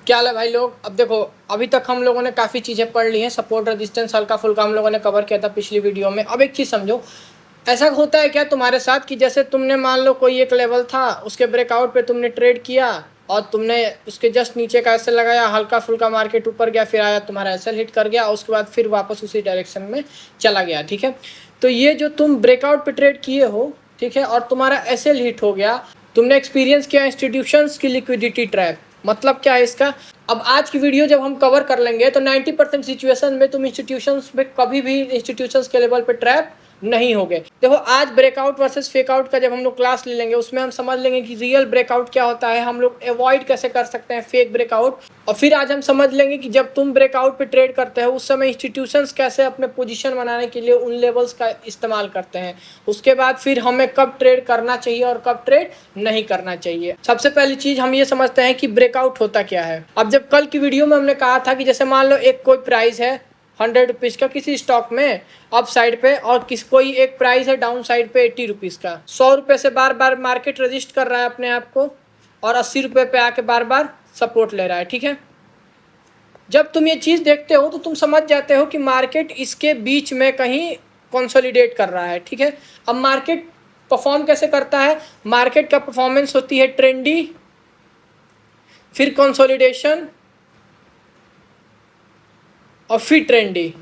क्या हाल है भाई लोग। अब देखो, अभी तक हम लोगों ने काफ़ी चीज़ें पढ़ ली हैं। सपोर्ट रेजिस्टेंस हल्का फुल्का हम लोगों ने कवर किया था पिछली वीडियो में। अब एक चीज़ समझो, ऐसा होता है क्या तुम्हारे साथ कि जैसे तुमने मान लो कोई एक लेवल था, उसके ब्रेकआउट पे तुमने ट्रेड किया और तुमने उसके जस्ट नीचे का एसएल लगाया, हल्का फुल्का मार्केट ऊपर गया, फिर आया तुम्हारा एसएल हिट कर गया और उसके बाद फिर वापस उसी डायरेक्शन में चला गया। ठीक है, तो ये जो तुम ब्रेकआउट पे ट्रेड किए हो, ठीक है, और तुम्हारा एसएल हिट हो गया, तुमने एक्सपीरियंस किया इंस्टीट्यूशंस की लिक्विडिटी ट्रैप। मतलब क्या है इसका, अब आज की वीडियो जब हम कवर कर लेंगे तो 90% सिचुएशन में तुम इंस्टीट्यूशंस में कभी भी इंस्टीट्यूशंस के लेवल पे ट्रैप नहीं हो गए। देखो, आज ब्रेकआउट वर्सेस फेकआउट का जब हम लोग क्लास ले लेंगे उसमें हम समझ लेंगे कि रियल ब्रेकआउट क्या होता है, हम लोग अवॉइड कैसे कर सकते हैं फेक ब्रेकआउट। और फिर आज हम समझ लेंगे कि जब तुम ब्रेकआउट पे ट्रेड करते हो उस समय इंस्टीट्यूशंस कैसे अपने पोजीशन बनाने के लिए उन लेवल्स का इस्तेमाल करते हैं। उसके बाद फिर हमें कब ट्रेड करना चाहिए और कब ट्रेड नहीं करना चाहिए। सबसे पहली चीज हम ये समझते हैं कि ब्रेकआउट होता क्या है। अब जब कल की वीडियो में हमने कहा था कि जैसे मान लो एक कोई प्राइस है 100 रुपीज़ का किसी स्टॉक में अप साइड पे, और कोई एक प्राइस है डाउन साइड पे 80 रुपीज़ का, 100 रुपये से बार बार मार्केट रजिस्ट कर रहा है अपने आप को और 80 रुपये पे आके बार बार सपोर्ट ले रहा है। ठीक है, जब तुम ये चीज़ देखते हो तो तुम समझ जाते हो कि मार्केट इसके बीच में कहीं कंसोलिडेट कर रहा है। ठीक है, अब मार्केट परफॉर्म कैसे करता है, मार्केट का परफॉर्मेंस होती है ट्रेंडी, फिर कंसोलिडेशन और फिर ट्रेंडी।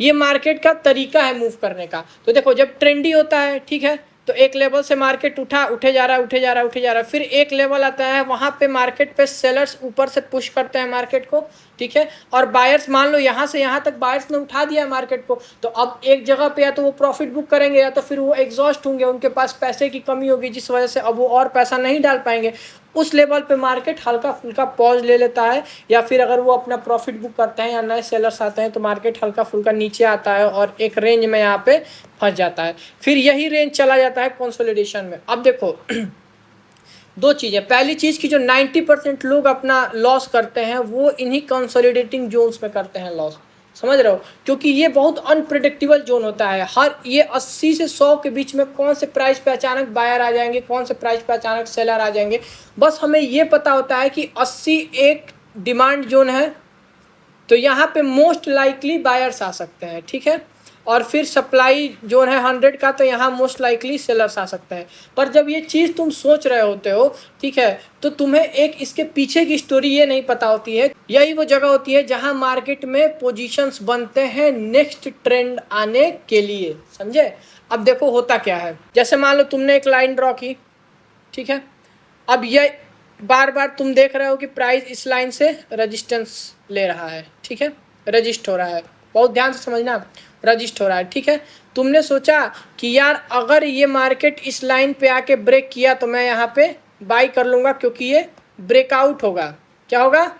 ये मार्केट का तरीका है मूव करने का। तो देखो, जब ट्रेंडी होता है, ठीक है, तो एक लेवल से मार्केट उठे जा रहा है, उठे जा रहा है, उठे जा रहा है, फिर एक लेवल आता है, वहाँ पे मार्केट पे सेलर्स ऊपर से पुश करते हैं मार्केट को। ठीक है, और बायर्स मान लो यहाँ से यहाँ तक बायर्स ने उठा दिया मार्केट को, तो अब एक जगह पे या तो वो प्रॉफिट बुक करेंगे या तो फिर वो एग्जॉस्ट होंगे, उनके पास पैसे की कमी होगी जिस वजह से अब वो और पैसा नहीं डाल पाएंगे। उस लेवल पे मार्केट हल्का फुल्का पॉज ले लेता है, या फिर अगर वो अपना प्रॉफिट बुक करते हैं या नए सेलर्स आते हैं तो मार्केट हल्का फुल्का नीचे आता है और एक रेंज में यहाँ पे फंस जाता है। फिर यही रेंज चला जाता है कंसोलिडेशन में। अब देखो दो चीज़ें, पहली चीज़ की जो 90% लोग अपना लॉस करते हैं वो इन्हीं कंसोलिडेटिंग जोन्स में करते हैं लॉस। समझ रहे हो, क्योंकि ये बहुत अनप्रिडिक्टेबल जोन होता है। हर ये 80 से 100 के बीच में कौन से प्राइस पे अचानक बायर आ जाएंगे, कौन से प्राइस पे अचानक सेलर आ जाएंगे। बस हमें ये पता होता है कि 80 एक डिमांड जोन है, तो यहाँ पे मोस्ट लाइकली बायर्स आ सकते हैं। ठीक है, और फिर सप्लाई जोन है 100 का, तो यहाँ मोस्ट लाइकली सेलर्स आ सकते हैं। पर जब ये चीज़ तुम सोच रहे होते हो, ठीक है, तो तुम्हें एक इसके पीछे की स्टोरी ये नहीं पता होती है। यही वो जगह होती है जहाँ मार्केट में पोजीशंस बनते हैं नेक्स्ट ट्रेंड आने के लिए। समझे। अब देखो होता क्या है, जैसे मान लो तुमने एक लाइन ड्रॉ की, ठीक है, अब ये बार बार तुम देख रहे हो कि प्राइस इस लाइन से रेजिस्टेंस ले रहा है। ठीक है, रजिस्ट हो रहा है, बहुत ध्यान से समझना, रजिस्ट हो रहा है। ठीक है, तुमने सोचा कि यार अगर ये मार्केट इस लाइन पे आके ब्रेक किया तो मैं यहाँ पे बाई कर लूँगा, क्योंकि ये ब्रेकआउट होगा। क्या होगा,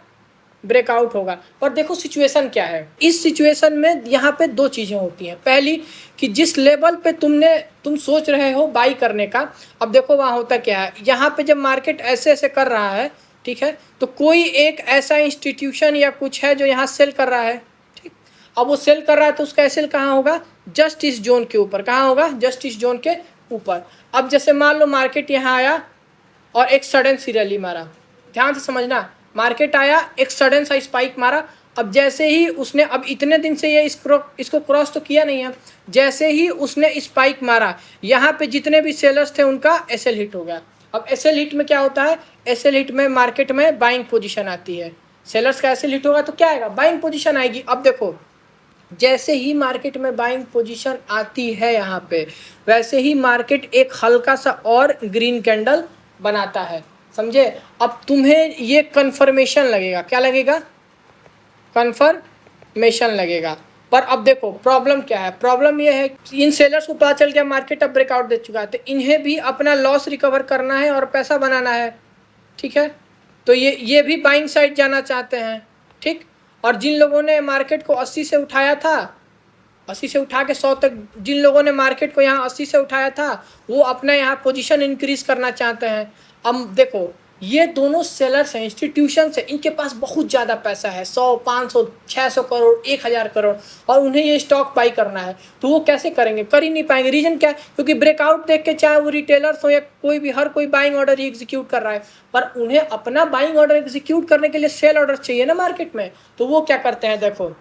ब्रेकआउट होगा। पर देखो सिचुएशन क्या है, इस सिचुएशन में यहाँ पे दो चीज़ें होती हैं। पहली कि जिस लेवल पे तुम सोच रहे हो बाई करने का, अब देखो वहाँ होता क्या है, यहाँ पे जब मार्केट ऐसे ऐसे कर रहा है, ठीक है, तो कोई एक ऐसा इंस्टीट्यूशन या कुछ है जो यहाँ सेल कर रहा है। ठीक, अब वो सेल कर रहा है तो उसका सेल कहाँ होगा, जस्ट इस जोन के ऊपर। कहाँ होगा, जस्ट इस जोन के ऊपर। अब जैसे मान लो मार्केट यहाँ आया और एक सडन सी रैली मारा, ध्यान से समझना, मार्केट आया एक सडन सा स्पाइक मारा। अब जैसे ही उसने, अब इतने दिन से ये इसको क्रॉस तो किया नहीं है, जैसे ही उसने स्पाइक मारा यहाँ पे जितने भी सेलर्स थे उनका एसएल हिट हो गया। अब एसएल हिट में क्या होता है, एसएल हिट में मार्केट में बाइंग पोजीशन आती है। सेलर्स का एसएल हिट होगा तो क्या आएगा, बाइंग पोजीशन आएगी। अब देखो जैसे ही मार्केट में बाइंग पोजीशन आती है यहाँ पे, वैसे ही मार्केट एक हल्का सा और ग्रीन कैंडल बनाता है। समझे। अब तुम्हें ये कन्फर्मेशन लगेगा, क्या लगेगा, कन्फर्मेशन लगेगा। पर अब देखो प्रॉब्लम क्या है, प्रॉब्लम ये है इन सेलर्स को पता चल गया मार्केट अब ब्रेकआउट दे चुका है, तो इन्हें भी अपना लॉस रिकवर करना है और पैसा बनाना है। ठीक है, तो ये भी बाइंग साइड जाना चाहते हैं। ठीक, और जिन लोगों ने मार्केट को 80 से उठाया था, 80 से उठा के 100 तक, जिन लोगों ने मार्केट को यहाँ 80 से उठाया था वो अपना यहाँ पोजीशन इंक्रीज करना चाहते हैं। अब देखो ये दोनों सेलर्स हैं, इंस्टीट्यूशंस हैं, इनके पास बहुत ज़्यादा पैसा है, 100, 500, 600 करोड़, 1000 करोड़, और उन्हें ये स्टॉक बाई करना है। तो वो कैसे करेंगे? कर ही नहीं पाएंगे। रीज़न क्या है? क्योंकि ब्रेकआउट देख के चाहे वो रिटेलर्स हो या कोई भी, हर कोई बाइंग ऑर्डर ही एग्जीक्यूट कर रहा है, पर उन्हें अपना बाइंग ऑर्डर एग्जीक्यूट करने के लिए सेल ऑर्डर चाहिए ना मार्केट में। तो वो क्या करते हैं, देखो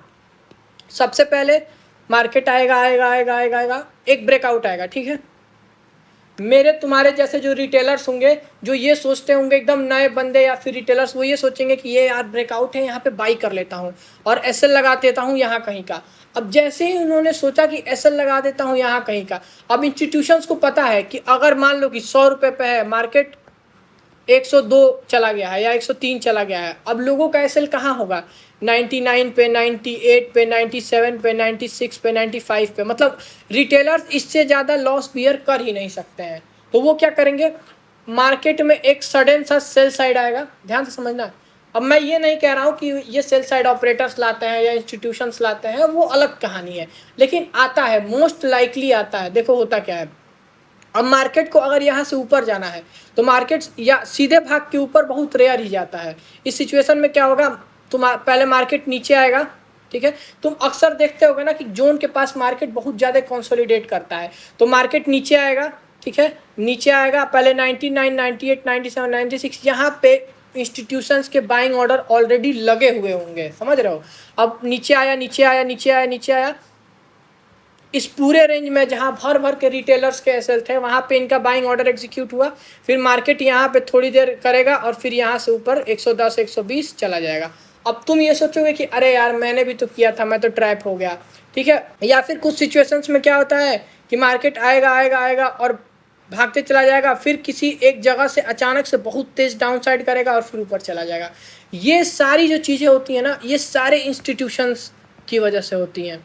सबसे पहले मार्केट आएगा, एक ब्रेकआउट आएगा, ठीक है। मेरे तुम्हारे जैसे जो रिटेलर्स होंगे, जो ये सोचते होंगे, एकदम नए बंदे या फिर रिटेलर्स, वो ये सोचेंगे कि ये यार ब्रेकआउट है, यहाँ पे बाई कर लेता हूँ और एसएल लगा देता हूँ यहाँ कहीं का। अब जैसे ही उन्होंने सोचा कि एसएल लगा देता हूँ यहाँ कहीं का, अब इंस्टीट्यूशंस को पता है कि अगर मान लो कि 100 रुपये पे है मार्केट, 102 चला गया है या 103 चला गया है, अब लोगों का एसएल कहाँ होगा? 99 पे, 98 पे, 97 पे, 96 पे, 95 पे। मतलब रिटेलर्स इससे ज़्यादा लॉस बियर कर ही नहीं सकते हैं। तो वो क्या करेंगे? मार्केट में एक सडन सा सेल साइड आएगा, ध्यान से समझना। अब मैं ये नहीं कह रहा हूँ कि ये सेल साइड ऑपरेटर्स लाते हैं या इंस्टीट्यूशंस लाते हैं, वो अलग कहानी है, लेकिन आता है, मोस्ट लाइकली आता है। देखो होता क्या है, अब मार्केट को अगर यहाँ से ऊपर जाना है तो मार्केट या सीधे भाग के ऊपर बहुत रेयर ही जाता है। इस सिचुएशन में क्या होगा, तुम पहले मार्केट नीचे आएगा, ठीक है। तुम अक्सर देखते होगे ना कि जोन के पास मार्केट बहुत ज़्यादा कंसोलिडेट करता है, तो मार्केट नीचे आएगा, ठीक है, नीचे आएगा पहले 99, 98, 97, 96, यहाँ पे इंस्टीट्यूशंस के बाइंग ऑर्डर ऑलरेडी लगे हुए होंगे, समझ रहे हो। अब नीचे आया, नीचे आया, नीचे आया, नीचे आया, इस पूरे रेंज में जहाँ भर भर के रिटेलर्स के एसएल थे, वहाँ पे इनका बाइंग ऑर्डर एग्जीक्यूट हुआ। फिर मार्केट यहाँ पे थोड़ी देर करेगा और फिर यहाँ से ऊपर 110, 120 चला जाएगा। अब तुम ये सोचोगे कि अरे यार मैंने भी तो किया था, मैं तो ट्रैप हो गया, ठीक है। या फिर कुछ सिचुएशंस में क्या होता है कि मार्केट आएगा और भागते चला जाएगा, फिर किसी एक जगह से अचानक से बहुत तेज़ डाउन साइड करेगा और फिर ऊपर चला जाएगा। ये सारी जो चीज़ें होती हैं ना, ये सारे इंस्टीट्यूशंस की वजह से होती हैं।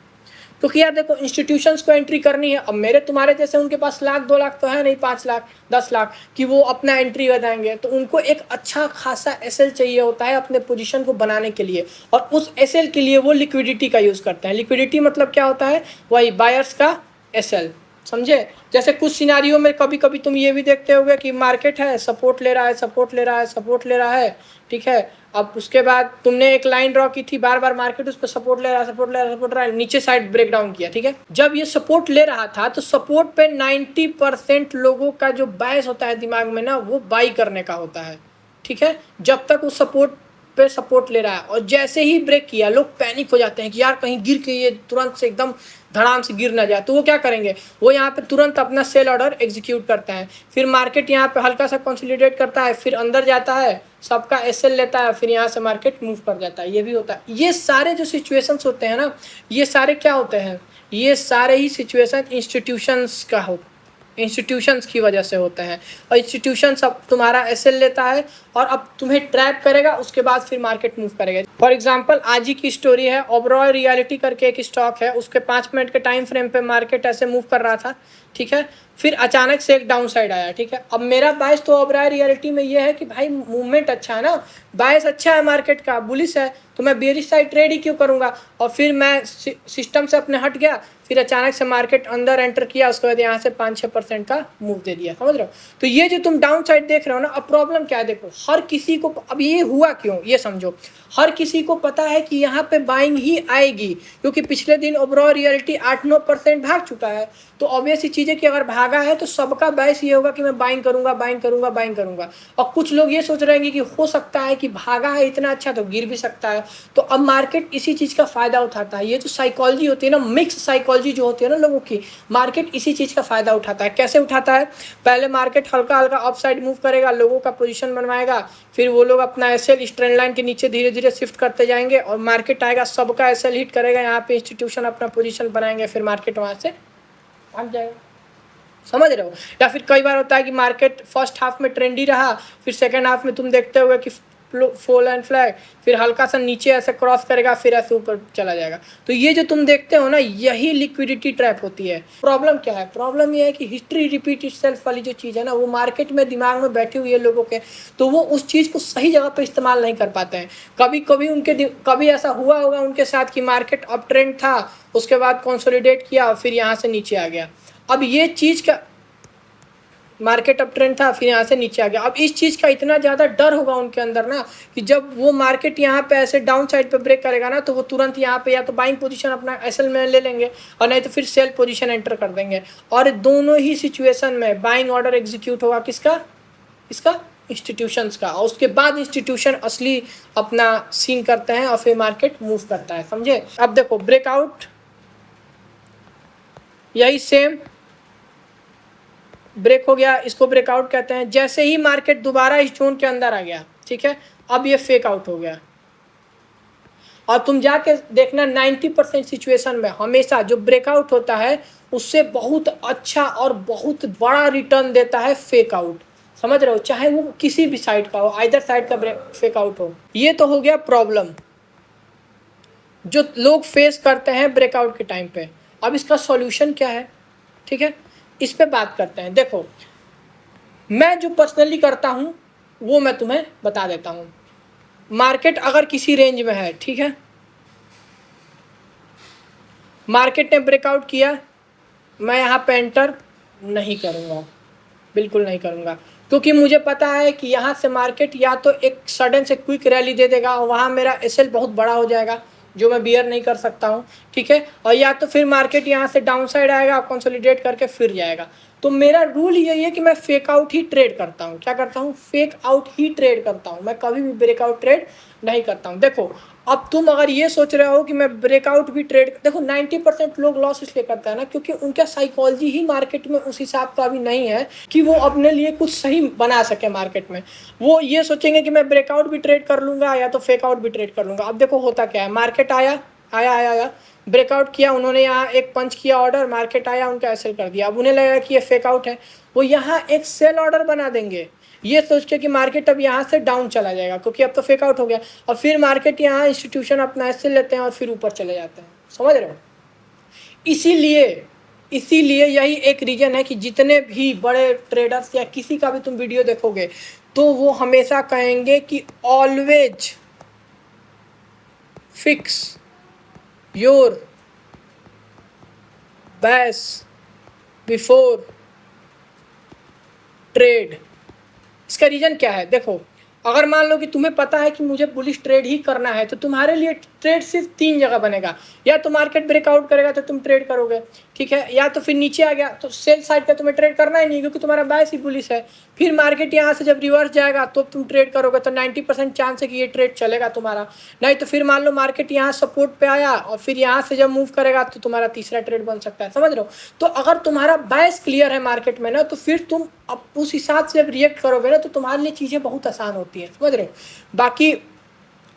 क्योंकि यार देखो, इंस्टीट्यूशंस को एंट्री करनी है। अब मेरे तुम्हारे जैसे उनके पास लाख 2 लाख तो है नहीं, 5 लाख 10 लाख कि वो अपना एंट्री बताएंगे, तो उनको एक अच्छा खासा एसएल चाहिए होता है अपने पोजीशन को बनाने के लिए, और उस एसएल के लिए वो लिक्विडिटी का यूज़ करते हैं। लिक्विडिटी मतलब क्या होता है? वही बायर्स का एसएल, समझे। जैसे कुछ सिनारियों में कभी कभी तुम ये भी देखते होगे कि मार्केट है, सपोर्ट ले रहा है, सपोर्ट ले रहा है, सपोर्ट ले रहा है, ठीक है। अब उसके बाद तुमने एक लाइन ड्रॉ की थी, बार बार मार्केट उस पर सपोर्ट ले रहा है, सपोर्ट ले रहा है, सपोर्ट ले रहा है, नीचे साइड ब्रेक डाउन किया, ठीक है। जब ये सपोर्ट ले रहा था तो सपोर्ट पे 90% लोगों का जो बायस होता है दिमाग में ना, वो बाई करने का होता है, ठीक है। जब तक वो सपोर्ट पे सपोर्ट ले रहा है, और जैसे ही ब्रेक किया लोग पैनिक हो जाते हैं कि यार कहीं गिर के ये तुरंत से एकदम धड़ाम से गिर ना जाए। तो वो क्या करेंगे, वो यहाँ पे तुरंत अपना सेल ऑर्डर एग्जीक्यूट करते हैं। फिर मार्केट यहाँ पे हल्का सा कंसोलिडेट करता है, फिर अंदर जाता है, सबका एसएल लेता है, फिर यहाँ से मार्केट मूव कर जाता है। ये भी होता है। ये सारे जो सिचुएशंस होते हैं ना, ये सारे क्या होते हैं, ये सारे ही सिचुएशन इंस्टीट्यूशंस का होता है, इंस्टीट्यूशंस की वजह से होते हैं। और इंस्टीट्यूशंस अब तुम्हारा एसएल लेता है और अब तुम्हें ट्रैप करेगा, उसके बाद फिर मार्केट मूव करेगा। फॉर एग्जांपल आज ही की स्टोरी है, ओबरॉय रियलिटी करके एक स्टॉक है, उसके 5 मिनट के टाइम फ्रेम पे मार्केट ऐसे मूव कर रहा था, ठीक है। फिर अचानक से एक डाउन साइड आया, ठीक है। अब मेरा बायस तो ओबरॉय रियलिटी में ये है कि भाई मूवमेंट अच्छा है ना, बायस अच्छा है मार्केट का, बुलिश है, तो मैं बेरिश साइड ट्रेड ही क्यों करूँगा। और फिर मैं सिस्टम से अपने हट गया, फिर अचानक से मार्केट अंदर एंटर किया, उसके बाद यहाँ से 5-6% का मूव दे दिया, समझ रहे हो। तो ये जो तुम डाउन साइड देख रहे हो ना, अब प्रॉब्लम क्या है, देखो हर किसी को, अब ये हुआ क्यों ये समझो, हर किसी को पता है कि यहाँ पे बाइंग ही आएगी, क्योंकि पिछले दिन ओबरॉय रियलिटी 8-9% भाग चुका है। तो ऑब्वियस ही चीज़ है कि अगर भागा है तो सबका बायस ये होगा कि मैं बाइंग करूंगा, बाइंग करूंगा, बाइंग करूंगा। और कुछ लोग ये सोच रहे हैं कि हो सकता है कि भागा है इतना अच्छा तो गिर भी सकता है। तो अब मार्केट इसी चीज़ का फ़ायदा उठाता है। ये जो साइकोलॉजी होती है ना, मिक्स साइकोलॉजी जो होती है ना लोगों की, मार्केट इसी चीज़ का फ़ायदा उठाता है। कैसे उठाता है? पहले मार्केट हल्का हल्का अप साइड मूव करेगा, लोगों का पोजीशन बनवाएगा, फिर वो लोग अपना एसएल ट्रेंड लाइन के नीचे धीरे धीरे शिफ्ट करते जाएंगे, और मार्केट आएगा, सबका एसएल हिट करेगा, यहाँ पे इंस्टीट्यूशन अपना पोजीशन बनाएंगे, फिर मार्केट वहाँ से भाग जाएगा, समझ रहे हो। या फिर कई बार होता है कि मार्केट फर्स्ट हाफ में ट्रेंडी रहा, फिर सेकेंड हाफ में तुम देखते होगे कि फॉल एंड फ्लैग, फिर हल्का सा नीचे ऐसे क्रॉस करेगा, फिर ऐसे ऊपर चला जाएगा। तो ये जो तुम देखते हो ना, यही लिक्विडिटी ट्रैप होती है। प्रॉब्लम क्या है? प्रॉब्लम ये है कि हिस्ट्री रिपीट इटसेल्फ वाली जो चीज़ है ना, वो मार्केट में दिमाग में बैठी हुई है लोगों के, तो वो उस चीज़ को सही जगह पे इस्तेमाल नहीं कर पाते हैं। कभी कभी ऐसा हुआ होगा उनके साथ कि मार्केट अप ट्रेंड था, उसके बाद कंसोलिडेट किया और फिर यहाँ से नीचे आ गया। अब ये चीज़ का मार्केट अप ट्रेंड था, फिर यहाँ से नीचे आ गया। अब इस चीज़ का इतना ज़्यादा डर होगा उनके अंदर ना कि जब वो मार्केट यहाँ पे ऐसे डाउन साइड पे ब्रेक करेगा ना, तो वो तुरंत यहाँ पे या तो बाइंग पोजीशन अपना एसएल में ले लेंगे और नहीं तो फिर सेल पोजीशन एंटर कर देंगे। और दोनों ही सिचुएशन में बाइंग ऑर्डर एग्जीक्यूट होगा किसका? इसका इंस्टीट्यूशंस का। और उसके बाद इंस्टीट्यूशन असली अपना सीन करते हैं और फिर मार्केट मूव करता है, समझे? अब देखो ब्रेकआउट, यही सेम ब्रेक हो गया, इसको ब्रेकआउट कहते हैं। जैसे ही मार्केट दोबारा इस जोन के अंदर आ गया, ठीक है, अब ये फेक आउट हो गया। और तुम जाके देखना 90% सिचुएशन में हमेशा जो ब्रेकआउट होता है उससे बहुत अच्छा और बहुत बड़ा रिटर्न देता है फेक आउट, समझ रहे हो? चाहे वो किसी भी साइड का हो, आइदर साइड का फेक आउट हो। ये तो हो गया प्रॉब्लम जो लोग फेस करते हैं ब्रेकआउट के टाइम पे। अब इसका सॉल्यूशन क्या है, ठीक है, इस पे बात करते हैं। देखो, मैं जो पर्सनली करता हूँ वो मैं तुम्हें बता देता हूँ। मार्केट अगर किसी रेंज में है, ठीक है, मार्केट ने ब्रेकआउट किया, मैं यहाँ पे एंटर नहीं करूँगा, बिल्कुल नहीं करूँगा, क्योंकि मुझे पता है कि यहाँ से मार्केट या तो एक सडन से क्विक रैली दे देगा और वहाँ मेरा एसएल बहुत बड़ा हो जाएगा जो मैं बियर नहीं कर सकता हूँ, ठीक है, और या तो फिर मार्केट यहाँ से डाउन साइड आएगा, कंसोलिडेट करके फिर जाएगा। तो मेरा रूल यही है कि मैं फेक आउट ही ट्रेड करता हूँ। क्या करता हूँ? फेक आउट ही ट्रेड करता हूँ, मैं कभी भी ब्रेकआउट ट्रेड नहीं करता हूँ। देखो, अब तुम अगर ये सोच रहे हो कि मैं ब्रेकआउट भी ट्रेड, देखो 90% लोग लॉस इसलिए करता है ना क्योंकि उनका साइकोलॉजी ही मार्केट में उस हिसाब का अभी नहीं है कि वो अपने लिए कुछ सही बना सके मार्केट में। वो ये सोचेंगे कि मैं ब्रेकआउट भी ट्रेड कर लूँगा या तो फेक आउट भी ट्रेड कर लूँगा। अब देखो होता क्या है, मार्केट आया ब्रेकआउट किया, उन्होंने यहाँ एक पंच किया ऑर्डर, मार्केट आया, उनका एसएल कर दिया। अब उन्हें लगा कि ये फेक आउट है, वो यहाँ एक सेल ऑर्डर बना देंगे ये सोच के कि मार्केट अब यहाँ से डाउन चला जाएगा क्योंकि अब तो फेक आउट हो गया, और फिर मार्केट यहाँ इंस्टीट्यूशन अपना एसएल लेते हैं और फिर ऊपर चले जाते हैं, समझ रहे हो? इसीलिए यही एक रीजन है कि जितने भी बड़े ट्रेडर्स या किसी का भी तुम वीडियो देखोगे तो वो हमेशा कहेंगे कि always fix your bias before trade. इसका रीज़न क्या है? देखो, अगर मान लो कि तुम्हें पता है कि मुझे बुलिश ट्रेड ही करना है तो तुम्हारे लिए ट्रेड सिर्फ 3 जगह बनेगा, या तो मार्केट ब्रेकआउट करेगा तो तुम ट्रेड करोगे, ठीक है, या तो फिर नीचे आ गया तो सेल साइड पे तुम्हें ट्रेड करना ही नहीं क्योंकि तुम्हारा बायस ही बुलिश है। फिर मार्केट यहाँ से जब रिवर्स जाएगा तो तुम ट्रेड करोगे, तो 90% चांस है कि ये ट्रेड चलेगा तुम्हारा। नहीं तो फिर मान लो मार्केट यहाँ सपोर्ट पे आया और फिर यहाँ से जब मूव करेगा तो तुम्हारा तीसरा ट्रेड बन सकता है, समझ रहे हो? तो अगर तुम्हारा बायस क्लियर है मार्केट में ना तो फिर तुम अब उस हिसाब से जब रिएक्ट करोगे ना तो तुम्हारे लिए चीज़ें बहुत आसान होती हैं, समझ रहे हो?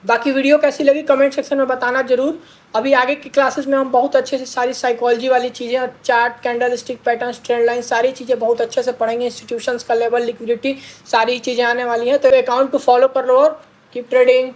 बाकी वीडियो कैसी लगी कमेंट सेक्शन में बताना जरूर। अभी आगे की क्लासेस में हम बहुत अच्छे से सारी साइकोलॉजी वाली चीज़ें और chart, candle stick patterns, trend line, सारी चीज़ें बहुत अच्छे से पढ़ेंगे। इंस्टीट्यूशंस का लेवल, लिक्विडिटी, सारी चीज़ें आने वाली हैं। तो अकाउंट को फॉलो कर लो और कीप ट्रेडिंग।